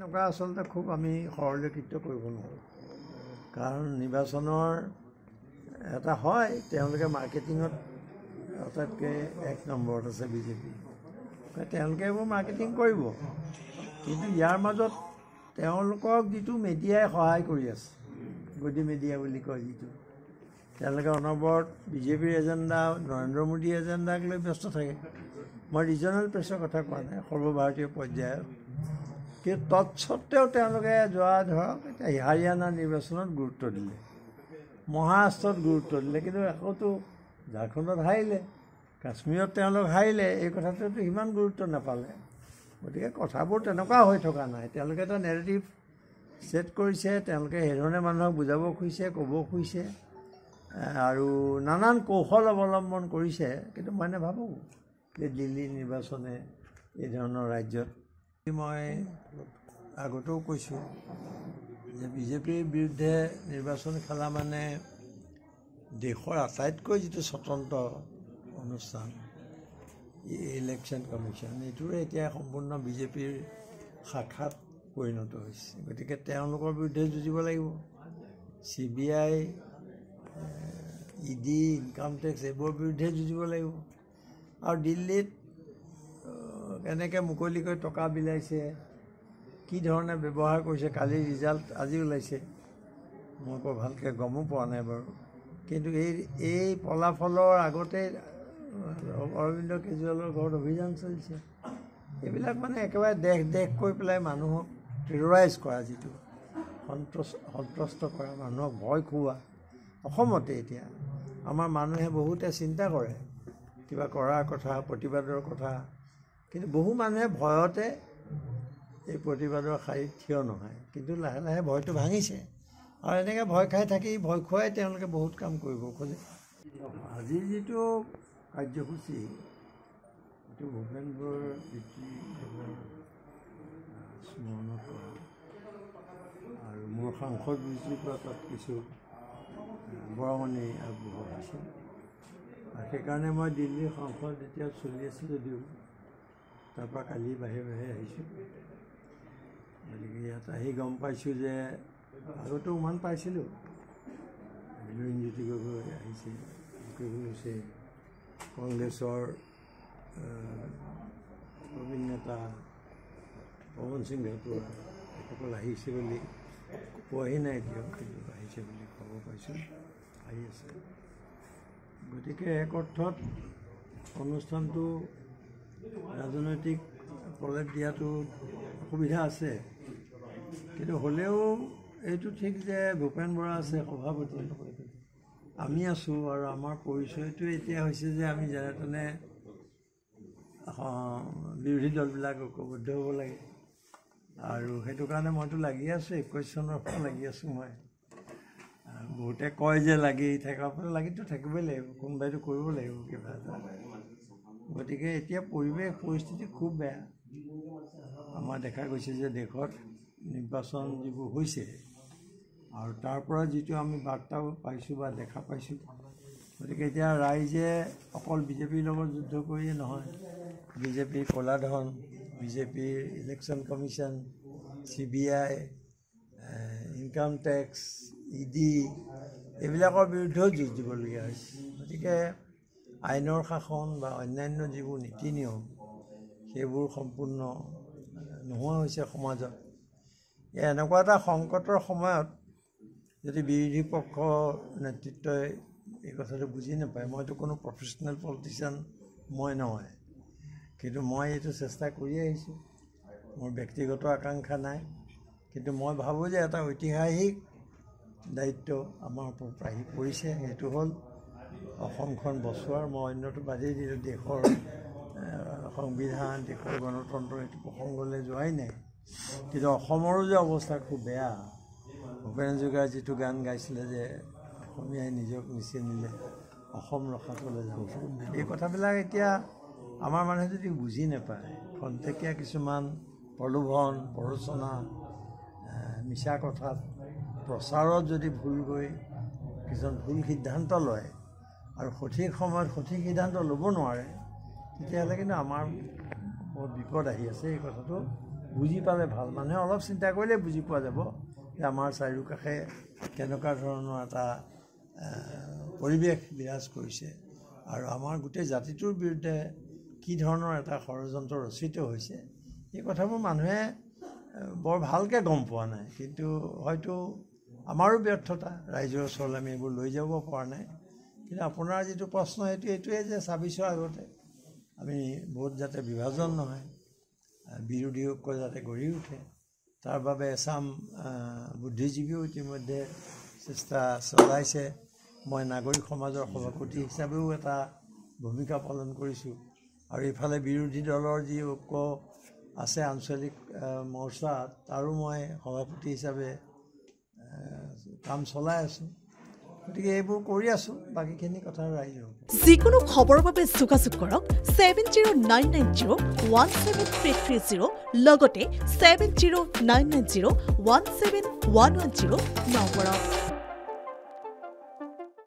এনেকুৱা আচলতে খুব আমি সৰলীকৃত কৰিব নোৱাৰোঁ, কাৰণ নিৰ্বাচনৰ এটা হয় তেওঁলোকে মাৰ্কেটিঙত আটাইতকৈ এক নম্বৰত আছে বিজেপি। তেওঁলোকে এইবোৰ মাৰ্কেটিং কৰিব, কিন্তু ইয়াৰ মাজত তেওঁলোকক যিটো মিডিয়াই সহায় কৰি আছে, গদি মিডিয়া বুলি কয় যিটো, তেওঁলোকে অনবৰত বিজেপিৰ এজেণ্ডা, নৰেন্দ্ৰ মোদীৰ এজেণ্ডাক লৈ ব্যস্ত থাকে। মই ৰিজনেল প্ৰেছৰ কথা কোৱা নাই, সৰ্বভাৰতীয় পৰ্যায়ত। কিন্তু তৎসত্ত্বেও তেওঁলোকে যোৱা ধৰক এতিয়া হাৰিয়ানা নিৰ্বাচনত গুৰুত্ব দিলে, মহাৰাষ্ট্ৰত গুৰুত্ব দিলে, কিন্তু আকৌতো ঝাৰখণ্ডত হাৰিলে, কাশ্মীৰত তেওঁলোক হাৰিলে, এই কথাটোতো সিমান গুৰুত্ব নাপালে। গতিকে কথাবোৰ তেনেকুৱা হৈ থকা নাই। তেওঁলোকে এটা নেৰেটিভ ছেট কৰিছে, তেওঁলোকে সেইধৰণে মানুহক বুজাব খুজিছে, ক'ব খুজিছে আৰু নানান কৌশল অৱলম্বন কৰিছে। কিন্তু মই নাভাবোঁ যে দিল্লী নিৰ্বাচনে এই ধৰণৰ ৰাজ্যত, মই আগতেও কৈছোঁ যে বিজেপিৰ বিৰুদ্ধে নিৰ্বাচন খেলা মানে দেশৰ আটাইতকৈ যিটো স্বতন্ত্ৰ অনুষ্ঠান ইলেকশ্যন কমিশ্যন, এইটোৰে এতিয়া সম্পূৰ্ণ বিজেপিৰ শাখাত পৰিণত হৈছে। গতিকে তেওঁলোকৰ বিৰুদ্ধে যুঁজিব লাগিব। CBI, ED, ইনকাম টেক্স এইবোৰৰ বিৰুদ্ধে যুঁজিব লাগিব। আৰু দিল্লীত কেনেকৈ মুকলিকৈ টকা বিলাইছে, কি ধৰণে ব্যৱহাৰ কৰিছে, কালি ৰিজাল্ট আজি ওলাইছে, মই বৰ ভালকৈ গমো পোৱা নাই বাৰু। কিন্তু এই ফলাফলৰ আগতে অৰবিন্দ কেজৰিৱালৰ ঘৰত অভিযান চলিছে। এইবিলাক মানে একেবাৰে দেশ কৈ পেলাই মানুহক টেৰৰাইজ কৰা, যিটো সন্ত্ৰস্ত কৰা, মানুহক ভয় খুওৱা। অসমতে এতিয়া আমাৰ মানুহে বহুতে চিন্তা কৰে কিবা কৰাৰ কথা, প্ৰতিবাদৰ কথা, কিন্তু বহু মানুহে ভয়তে এই প্ৰতিবাদৰ শাৰীত থিয় নহয়। কিন্তু লাহে লাহে ভয়টো ভাঙিছে, আৰু এনেকৈ ভয় খাই থাকি ভয় খুৱাই তেওঁলোকে বহুত কাম কৰিব খোজে। আজিৰ যিটো কাৰ্যসূচী, এইটো ভূপেন বৰাৰ পিতৃদেৱৰ স্মৰণত কৰা, আৰু মোৰ সাংসদ বিজুৰ পৰা তাত কিছু বৰঙণি আগবঢ়োৱা হৈছিল। আৰু সেইকাৰণে মই দিল্লীৰ সংসদ যেতিয়া চলি আছিল যদিও তাৰপৰা কালি বাহিৰে বাহিৰে আহিছোঁ। গতিকে ইয়াত আহি গম পাইছোঁ যে আগতেও উমান পাইছিলোঁ, লুৰিণজ্যোতি গগৈ আহিছে, হৈছে কংগ্ৰেছৰ প্ৰবীণ নেতা পৱন সিং ৰাজপুত এইসকল আহিছে বুলি পোৱাহি নাই এতিয়াও, কিন্তু আহিছে বুলি খবৰ পাইছোঁ, আহি আছে। গতিকে এক অৰ্থত অনুষ্ঠানটো ৰাজনৈতিক প্ৰলেপ দিয়াটো অসুবিধা আছে, কিন্তু হ'লেও এইটো ঠিক যে ভূপেন বৰা আছে সভাপতি, আমি আছোঁ, আৰু আমাৰ পৰিচয়টো এতিয়া হৈছে যে আমি যেনে তেনে বিৰোধী দলবিলাক ঐক্যবদ্ধ হ'ব লাগে। আৰু সেইটো কাৰণে মইতো লাগি আছোঁ, 21 চনৰ পৰা লাগি আছোঁ মই। বহুতে কয় যে লাগি থকাৰ পৰা লাগিতো থাকিবই লাগিব, কোনোবাইতো কৰিব লাগিব কিবা এটা। গতিকে এতিয়া পৰিস্থিতি খুব বেয়া। আমাৰ দেখা গৈছে যে দেশত নিৰ্বাচন যিবোৰ হৈছে, আৰু তাৰ পৰা যিটো আমি বাৰ্তা পাইছোঁ বা দেখা পাইছোঁ, গতিকে এতিয়া ৰাইজে অকল বিজেপিৰ লগত যুদ্ধ কৰিয়ে নহয়, বিজেপিৰ ক'লা ধন, বিজেপিৰ election commission, CBI, income tax, ED এইবিলাকৰ বিৰুদ্ধেও যুঁজ দিবলগীয়া হৈছে। গতিকে আইনৰ শাসন বা অন্যান্য যিবোৰ নীতি নিয়ম, সেইবোৰ সম্পূৰ্ণ নোহোৱা হৈছে সমাজত। এনেকুৱা এটা সংকটৰ সময়ত যদি বিৰোধী পক্ষ নেতৃত্বই এই কথাটো বুজি নাপায়, মইতো কোনো প্ৰফেশ্যনেল পলিটিচিয়ান মই নহয়, কিন্তু মই এইটো চেষ্টা কৰি আহিছোঁ, মোৰ ব্যক্তিগত আকাংক্ষা নাই, কিন্তু মই ভাবোঁ যে এটা ঐতিহাসিক দায়িত্ব আমাৰ ওপৰত আহি পৰিছে। সেইটো হ'ল অসমখন বচোৱাৰ। মই অন্যটো বাদেই দিলোঁ, দেশৰ সংবিধান, দেশৰ গণতন্ত্ৰ, এইটো প্ৰসংগলৈ যোৱাই নাই, কিন্তু অসমৰো যে অৱস্থা খুব বেয়া। ভূপেন হাজৰিকাই যিটো গান গাইছিলে যে অসমীয়াই নিজক নিচিনিলে অসম ৰখাবলৈ যাওঁ, এই কথাবিলাক এতিয়া আমাৰ মানুহে যদি বুজি নাপায়, খন্তেকীয়া কিছুমান প্ৰলোভন, প্ৰৰোচনা, মিছা কথাত, প্ৰচাৰত যদি ভুল গৈ কিছুমান ভুল সিদ্ধান্ত লয় আৰু সঠিক সময়ত সঠিক সিদ্ধান্ত ল'ব নোৱাৰে, তেতিয়াহ'লে কিন্তু আমাৰ বহুত বিপদ আহি আছে। এই কথাটো বুজি পালে ভাল মানুহে অলপ চিন্তা কৰিলে বুজি পোৱা যাব যে আমাৰ চাৰিওকাষে কেনেকুৱা ধৰণৰ এটা পৰিৱেশ বিৰাজ কৰিছে আৰু আমাৰ গোটেই জাতিটোৰ বিৰুদ্ধে কি ধৰণৰ এটা ষড়যন্ত্ৰ ৰচিত হৈছে এই কথাবোৰ মানুহে বৰ ভালকৈ গম পোৱা নাই কিন্তু হয়তো আমাৰো ব্যৰ্থতা ৰাইজৰ ওচৰলৈ আমি এইবোৰ লৈ যাব পৰা নাই কিন্তু আপোনাৰ যিটো প্ৰশ্ন এইটোৱে যে ২৬ৰ আগতে আমি ভোট যাতে বিভাজন নহয় বিৰোধী ঐক্য যাতে গঢ়ি উঠে তাৰ বাবে এচাম বুদ্ধিজীৱীও ইতিমধ্যে চেষ্টা চলাইছে মই নাগৰিক সমাজৰ সভাপতি হিচাপেও এটা ভূমিকা পালন কৰিছোঁ আৰু ইফালে বিৰোধী দলৰ যি ঐক্য আছে আঞ্চলিক মৰ্চা তাৰো মই সভাপতি হিচাপে কাম চলাই আছোঁ গতিকে এইবোৰ কৰি আছোঁ বাকীখিনি কথা ৰাইজৰ যিকোনো খবৰৰ বাবে যোগাযোগ কৰক 7099017330 লগতে 7099017110 নম্বৰত